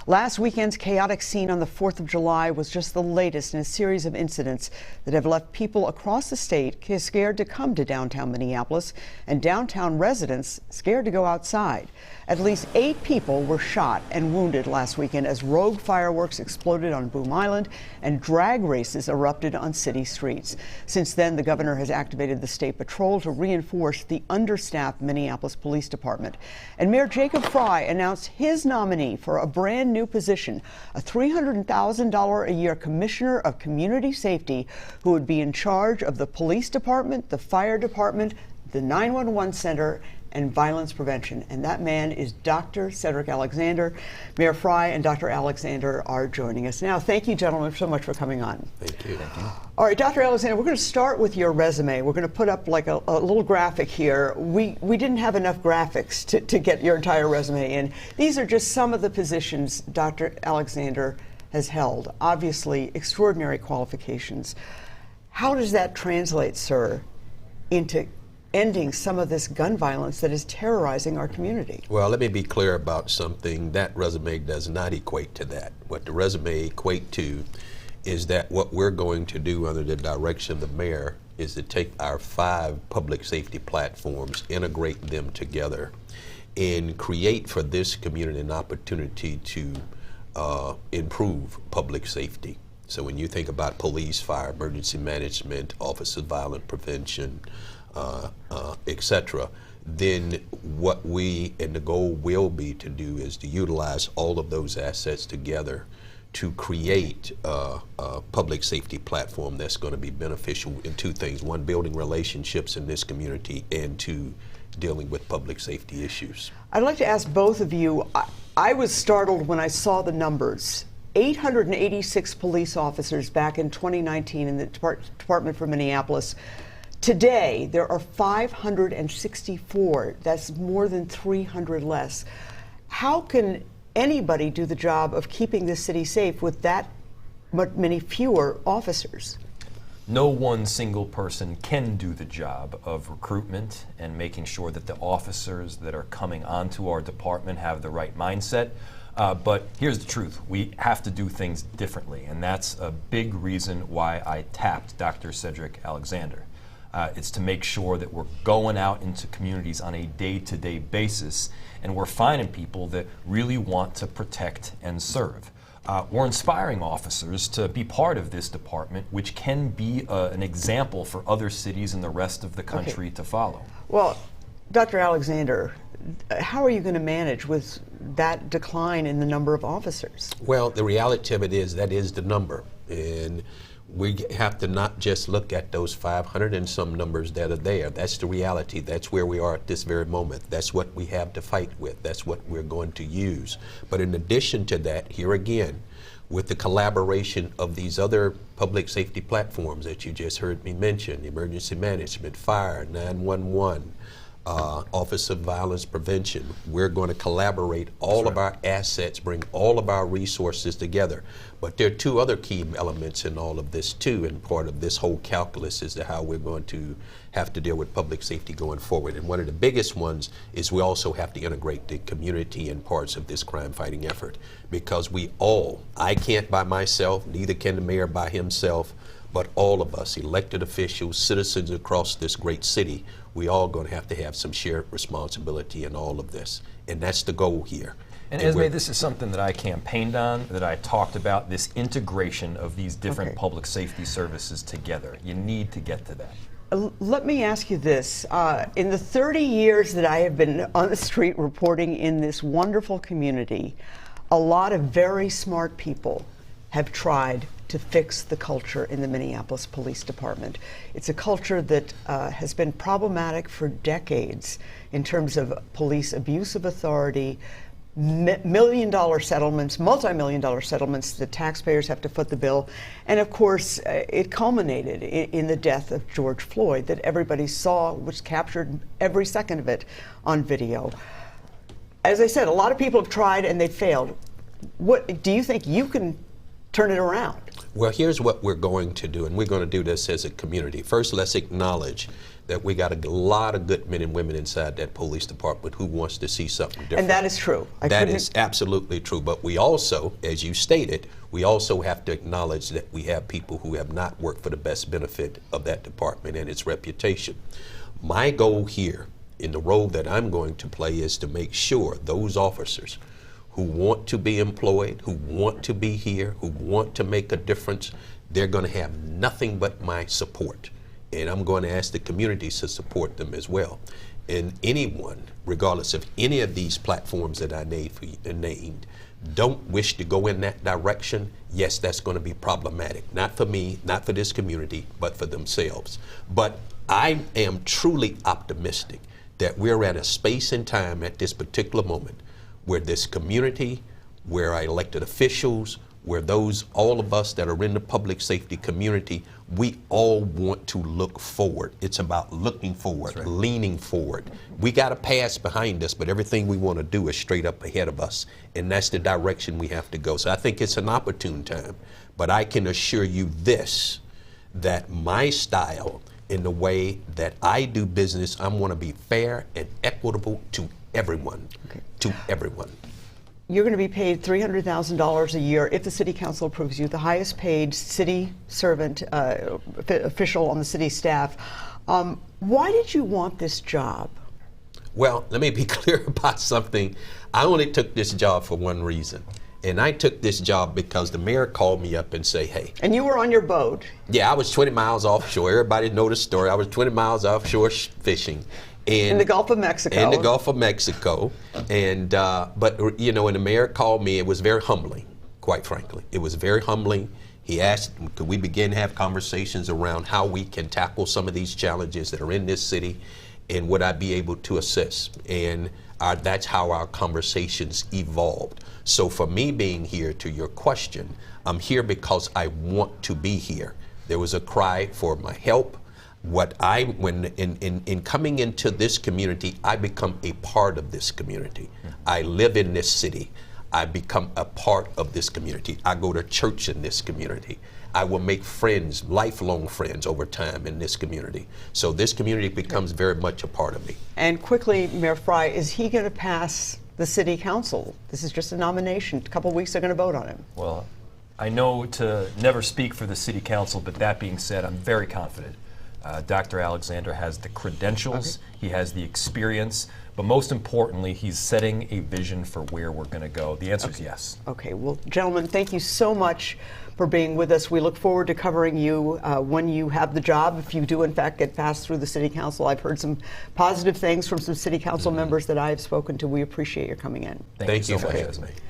Last weekend's chaotic scene on the 4th of July was just the latest in a series of incidents that have left people across the state scared to come to downtown Minneapolis and downtown residents scared to go outside. At least 8 people were shot and wounded last weekend as rogue fireworks exploded on Boom Island and drag races erupted on city streets. Since then, the governor has activated the state patrol to reinforce the understaffed Minneapolis Police Department. And Mayor Jacob Frey announced his nominee for a brand new position, a $300,000 a year commissioner of community safety who would be in charge of the police department, the fire department, the 911 center, and violence prevention. And that man is Dr. Cedric Alexander. Mayor Frey and Dr. Alexander are joining us now. Thank you, gentlemen, so much for coming on. Thank you. Thank you. All right, Dr. Alexander, we're going to start with your resume. We're going to put up like a little graphic here. We didn't have enough graphics to get your entire resume in. These are just some of the positions Dr. Alexander has held. Obviously, extraordinary qualifications. How does that translate, sir, into ending some of this gun violence that is terrorizing our community? Well, let me be clear about something. That resume does not equate to that. What the resume equate to is that what we're going to do under the direction of the mayor is to take our 5 public safety platforms, integrate them together, and create for this community an opportunity to improve public safety. So when you think about police, fire, emergency management, Office of Violence Prevention, etc., then what we and the goal will be to do is to utilize all of those assets together to create a public safety platform that's going to be beneficial in 2 things. 1, building relationships in this community, and 2, dealing with public safety issues. I'd like to ask both of you, I was startled when I saw the numbers. 886 police officers back in 2019 in the Department for Minneapolis. Today, there are 564. That's more than 300 less. How can anybody do the job of keeping the city safe with that many fewer officers? No one single person can do the job of recruitment and making sure that the officers that are coming onto our department have the right mindset. But here's the truth. We have to do things differently, and that's a big reason why I tapped Dr. Cedric Alexander. It's to make sure that we're going out into communities on a day-to-day basis, and we're finding people that really want to protect and serve. We're inspiring officers to be part of this department, which can be an example for other cities and the rest of the country to follow. Well, Dr. Alexander, how are you going to manage with that decline in the number of officers? Well, the reality of it is that is the number. And we have to not just look at those 500 and some numbers that are there. That's the reality. That's where we are at this very moment. That's what we have to fight with. That's what we're going to use. But in addition to that, here again, with the collaboration of these other public safety platforms that you just heard me mention, emergency management, fire, 911, Office of Violence Prevention, we're going to collaborate all of our assets, bring all of our resources together. But there are 2 other key elements in all of this too, and part of this whole calculus is to how we're going to have to deal with public safety going forward. And one of the biggest ones is we also have to integrate the community in parts of this crime fighting effort, because we all, I can't by myself, neither can the mayor by himself, but all of us, elected officials, citizens across this great city, we all going to have some shared responsibility in all of this. And that's the goal here. And Esme, this is something that I campaigned on, that I talked about, this integration of these different public safety services together. You need to get to that. Let me ask you this. In the 30 years that I have been on the street reporting in this wonderful community, a lot of very smart people have tried to fix the culture in the Minneapolis Police Department. It's a culture that has been problematic for decades in terms of police abuse of authority, million-dollar settlements, multi-million-dollar settlements. The taxpayers have to foot the bill. And of course, it culminated in the death of George Floyd that everybody saw, was captured every second of it on video. As I said, a lot of people have tried and they failed. What do you think you can turn it around? Well, here's what we're going to do, and we're going to do this as a community. First, let's acknowledge that we got a lot of good men and women inside that police department who wants to see something different. And that is true. That is absolutely true. But we also, as you stated, we also have to acknowledge that we have people who have not worked for the best benefit of that department and its reputation. My goal here, in the role that I'm going to play, is to make sure those officers who want to be employed, who want to be here, who want to make a difference, they're going to have nothing but my support. And I'm going to ask the community to support them as well. And anyone, regardless of any of these platforms that I named, don't wish to go in that direction, yes, that's going to be problematic. Not for me, not for this community, but for themselves. But I am truly optimistic that we're at a space and time at this particular moment where this community, where our elected officials, where all of us that are in the public safety community, we all want to look forward. It's about looking forward, right, leaning forward. We got a past behind us, but everything we want to do is straight up ahead of us, and that's the direction we have to go. So I think it's an opportune time, but I can assure you this, that my style in the way that I do business, I want to be fair and equitable to everyone, to everyone. You're going to be paid $300,000 a year if the city council approves you, the highest paid city servant, official on the city staff. Why did you want this job? Well, let me be clear about something. I only took this job for one reason. And I took this job because the mayor called me up and say, hey. And you were on your boat. Yeah, I was 20 miles offshore. Everybody know the story. I was 20 miles offshore fishing. In the Gulf of Mexico. In the Gulf of Mexico. And, but, you know, when the mayor called me, it was very humbling, quite frankly. It was very humbling. He asked, could we begin to have conversations around how we can tackle some of these challenges that are in this city, and would I be able to assist? And that's how our conversations evolved. So for me being here, to your question, I'm here because I want to be here. There was a cry for my help. In coming into this community, I become a part of this community. I live in this city. I become a part of this community. I go to church in this community. I will make friends, lifelong friends over time in this community. So this community becomes very much a part of me. And quickly, Mayor Frey, is he going to pass the city council? This is just a nomination. A couple of weeks they're going to vote on him. Well, I know to never speak for the city council, but that being said, I'm very confident. Dr. Alexander has the credentials, he has the experience, but most importantly, he's setting a vision for where we're going to go. The answer is yes. Okay, well, gentlemen, thank you so much for being with us. We look forward to covering you when you have the job, if you do in fact get passed through the city council. I've heard some positive things from some city council members that I have spoken to. We appreciate your coming in. Thank you so much, Esme.